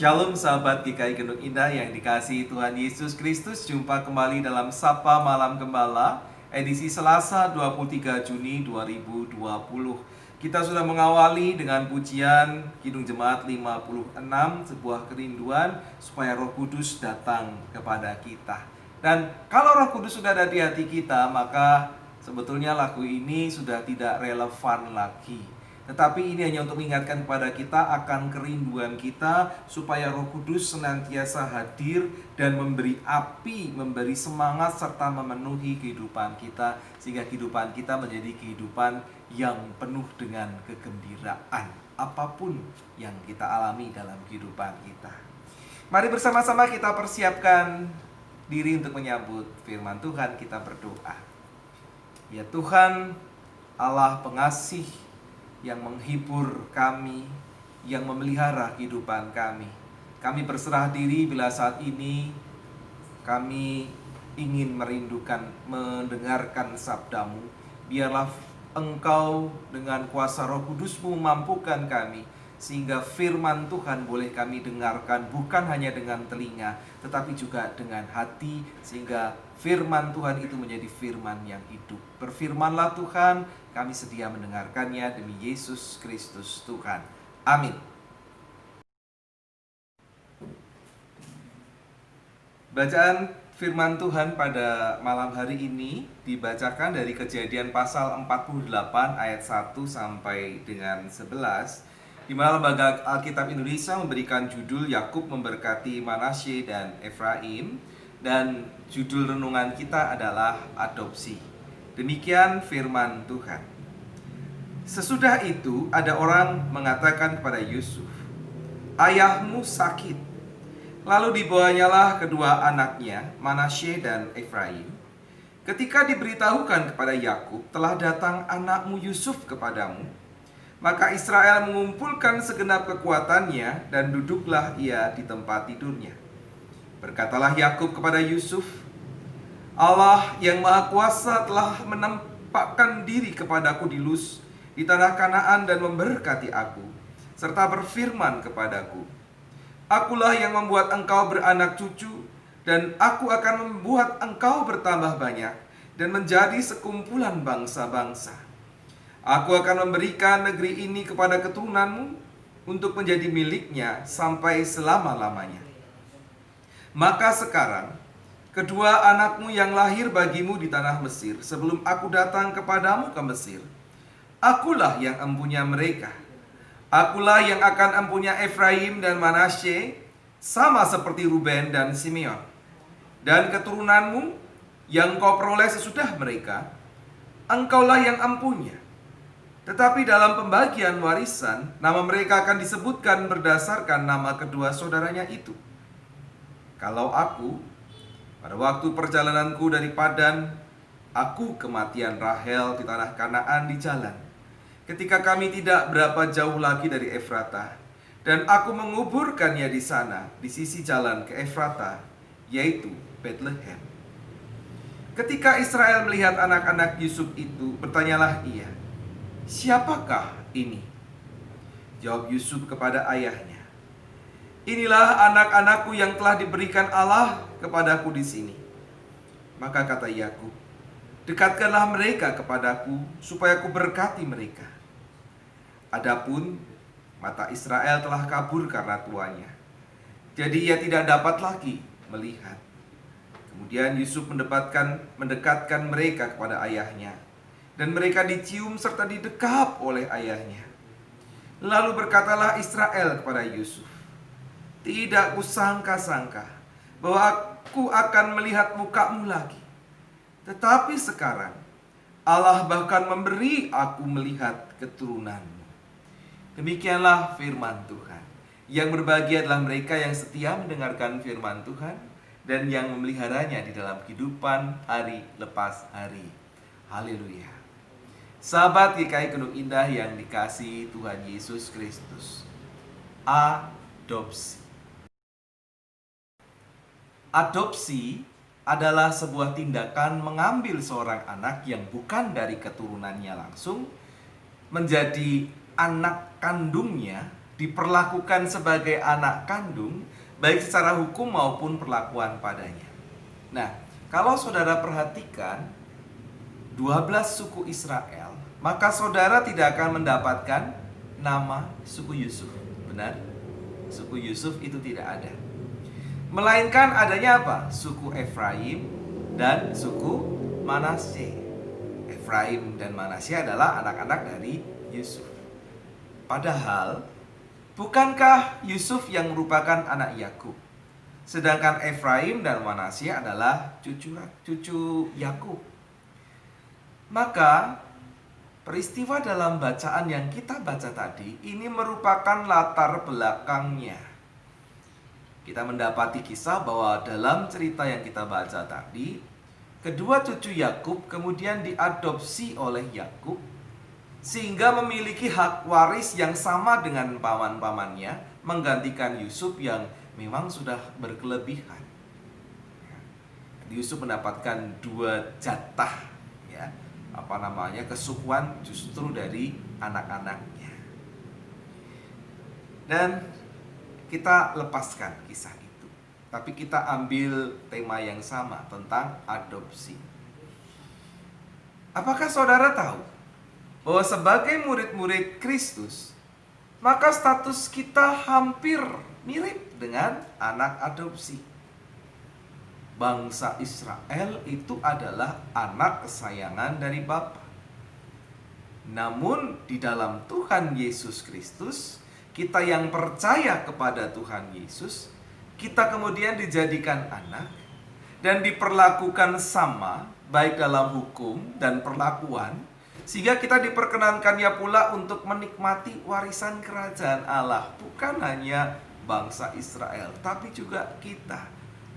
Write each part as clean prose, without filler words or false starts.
Shalom sahabat GKI Gendung Indah yang dikasihi Tuhan Yesus Kristus. Jumpa kembali dalam Sapa Malam Gembala edisi Selasa 23 Juni 2020. Kita sudah mengawali dengan pujian Kidung Jemaat 56, sebuah kerinduan supaya Roh Kudus datang kepada kita. Dan kalau Roh Kudus sudah ada di hati kita, maka sebetulnya lagu ini sudah tidak relevan lagi. Tetapi ini hanya untuk mengingatkan kepada kita akan kerinduan kita supaya Roh Kudus senantiasa hadir dan memberi api, memberi semangat serta memenuhi kehidupan kita, sehingga kehidupan kita menjadi kehidupan yang penuh dengan kegembiraan apapun yang kita alami dalam kehidupan kita. Mari bersama-sama kita persiapkan diri untuk menyambut firman Tuhan. Kita berdoa. Ya Tuhan, Allah pengasih yang menghibur kami, yang memelihara kehidupan kami. Kami berserah diri bila saat ini kami ingin merindukan mendengarkan sabdamu. Biarlah Engkau dengan kuasa Roh Kudus-Mu mampukan kami, sehingga firman Tuhan boleh kami dengarkan bukan hanya dengan telinga, tetapi juga dengan hati, sehingga firman Tuhan itu menjadi firman yang hidup. Berfirmanlah Tuhan, kami sedia mendengarkannya demi Yesus Kristus Tuhan. Amin. Bacaan firman Tuhan pada malam hari ini dibacakan dari Kejadian pasal 48 ayat 1 sampai dengan 11, di mana Lembaga Alkitab Indonesia memberikan judul Yakub memberkati Manasye dan Efraim, dan judul renungan kita adalah adopsi. Demikian firman Tuhan. Sesudah itu ada orang mengatakan kepada Yusuf, "Ayahmu sakit." Lalu dibawanyalah kedua anaknya, Manasye dan Efraim. Ketika diberitahukan kepada Yakub, "Telah datang anakmu Yusuf kepadamu," maka Israel mengumpulkan segenap kekuatannya dan duduklah ia di tempat tidurnya. Berkatalah Yakub kepada Yusuf, "Allah yang Maha Kuasa telah menampakkan diri kepadaku di Luz, di tanah Kanaan, dan memberkati aku, serta berfirman kepadaku, 'Akulah yang membuat engkau beranak cucu, dan aku akan membuat engkau bertambah banyak dan menjadi sekumpulan bangsa-bangsa. Aku akan memberikan negeri ini kepada keturunanmu untuk menjadi miliknya sampai selama-lamanya.' Maka sekarang, kedua anakmu yang lahir bagimu di tanah Mesir, sebelum aku datang kepadamu ke Mesir, akulah yang empunya mereka. Akulah yang akan empunya Efraim dan Manasye, sama seperti Ruben dan Simeon. Dan keturunanmu yang kau peroleh sesudah mereka, engkaulah yang empunya. Tetapi dalam pembagian warisan, nama mereka akan disebutkan berdasarkan nama kedua saudaranya itu. Kalau aku, pada waktu perjalananku dari Padan, aku kematian Rahel di tanah Kanaan di jalan, ketika kami tidak berapa jauh lagi dari Efrata, dan aku menguburkannya di sana, di sisi jalan ke Efrata, yaitu Bethlehem. Ketika Israel melihat anak-anak Yusuf itu, bertanyalah ia, 'Siapakah ini?' Jawab Yusuf kepada ayahnya, 'Inilah anak-anakku yang telah diberikan Allah kepadaku di sini.' Maka kata Yakub, 'Dekatkanlah mereka kepadaku, supaya aku berkati mereka.' Adapun mata Israel telah kabur karena tuanya, jadi ia tidak dapat lagi melihat. Kemudian Yusuf mendekatkan mereka kepada ayahnya, dan mereka dicium serta didekap oleh ayahnya. Lalu berkatalah Israel kepada Yusuf, 'Tidak kusangka-sangka bahwa aku akan melihat mukamu lagi. Tetapi sekarang Allah bahkan memberi aku melihat keturunanmu.' Demikianlah firman Tuhan. Yang berbahagia adalah mereka yang setia mendengarkan firman Tuhan dan yang memeliharanya di dalam kehidupan hari lepas hari. Haleluya. Sahabat GKI Gendung Indah yang dikasihi Tuhan Yesus Kristus, adopsi. Adopsi adalah sebuah tindakan mengambil seorang anak yang bukan dari keturunannya langsung menjadi anak kandungnya diperlakukan sebagai anak kandung, baik secara hukum maupun perlakuan padanya. Nah, kalau saudara perhatikan 12 suku Israel, maka saudara tidak akan mendapatkan nama suku Yusuf. Benar? Suku Yusuf itu tidak ada. Melainkan adanya apa? Suku Efraim dan suku Manasye. Efraim dan Manasye adalah anak-anak dari Yusuf. Padahal, bukankah Yusuf yang merupakan anak Yakub? Sedangkan Efraim dan Manasye adalah cucu Yakub. Maka peristiwa dalam bacaan yang kita baca tadi ini merupakan latar belakangnya. Kita mendapati kisah bahwa dalam cerita yang kita baca tadi, kedua cucu Yakub kemudian diadopsi oleh Yakub sehingga memiliki hak waris yang sama dengan paman-pamannya, menggantikan Yusuf yang memang sudah berkelebihan. Yusuf mendapatkan 2 jatah, ya, kesukuan justru dari anak-anaknya. Dan kita lepaskan kisah itu, tapi kita ambil tema yang sama tentang adopsi. Apakah saudara tahu bahwa sebagai murid-murid Kristus, maka status kita hampir mirip dengan anak adopsi? Bangsa Israel itu adalah anak kesayangan dari Bapa. Namun di dalam Tuhan Yesus Kristus, kita yang percaya kepada Tuhan Yesus, kita kemudian dijadikan anak dan diperlakukan sama baik dalam hukum dan perlakuan, sehingga kita diperkenankannya pula untuk menikmati warisan kerajaan Allah. Bukan hanya bangsa Israel, tapi juga kita,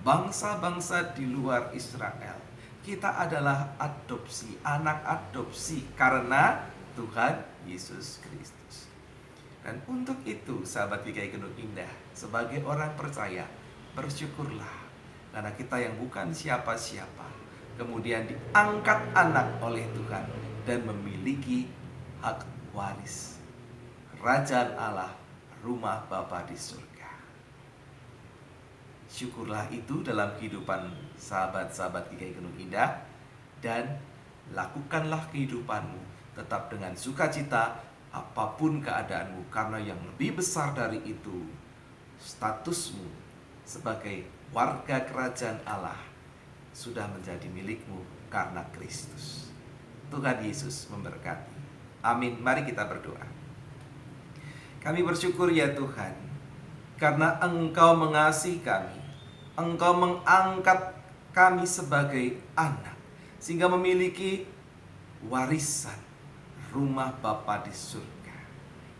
bangsa-bangsa di luar Israel. Kita adalah adopsi, anak adopsi karena Tuhan Yesus Kristus. Dan untuk itu, sahabat GKI Gunung Indah, sebagai orang percaya, bersyukurlah karena kita yang bukan siapa-siapa kemudian diangkat anak oleh Tuhan dan memiliki hak waris kerajaan Allah, rumah Bapa di surga. Syukurlah itu dalam kehidupan sahabat-sahabat GKI Gunung Indah, dan lakukanlah kehidupanmu tetap dengan sukacita apapun keadaanmu, karena yang lebih besar dari itu, statusmu sebagai warga kerajaan Allah sudah menjadi milikmu karena Kristus. Tuhan Yesus memberkati. Amin. Mari kita berdoa. Kami bersyukur ya Tuhan, karena Engkau mengasihi kami. Engkau mengangkat kami sebagai anak, sehingga memiliki warisan rumah Bapa di surga.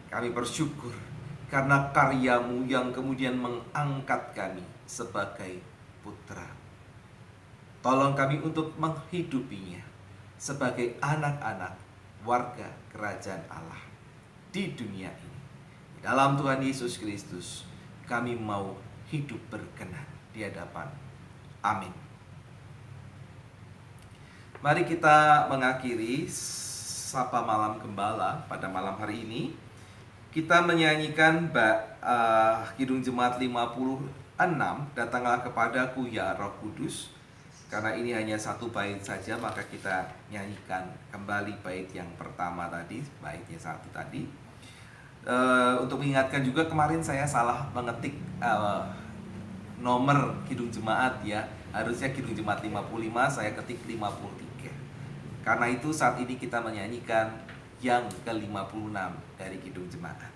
Kami bersyukur karena karya-Mu yang kemudian mengangkat kami sebagai putra. Tolong kami untuk menghidupinya sebagai anak-anak warga kerajaan Allah di dunia ini. Dalam Tuhan Yesus Kristus, kami mau hidup berkenan di hadapan. Amin. Mari kita mengakhiri Sapa Malam Gembala pada malam hari ini. Kita menyanyikan Kidung Jemaat 56, Datanglah Kepadaku ya Roh Kudus. Karena ini hanya satu bait saja, maka kita nyanyikan kembali bait yang pertama tadi, baitnya satu tadi. Untuk mengingatkan juga, kemarin saya salah mengetik nomor Kidung Jemaat ya. Harusnya Kidung Jemaat 55, saya ketik 53. Karena itu saat ini kita menyanyikan yang ke-56 dari Kidung Jemaat.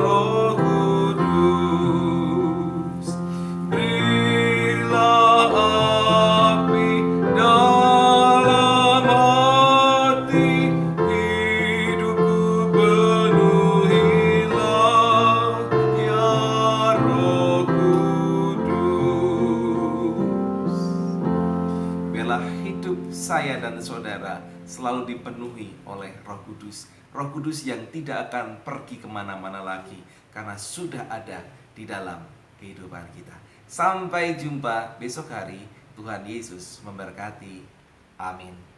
Roh Kudus. hidup saya dan saudara selalu dipenuhi oleh Roh Kudus. Roh Kudus yang tidak akan pergi kemana-mana lagi karena sudah ada di dalam kehidupan kita. Sampai jumpa besok hari. Tuhan Yesus memberkati. Amin.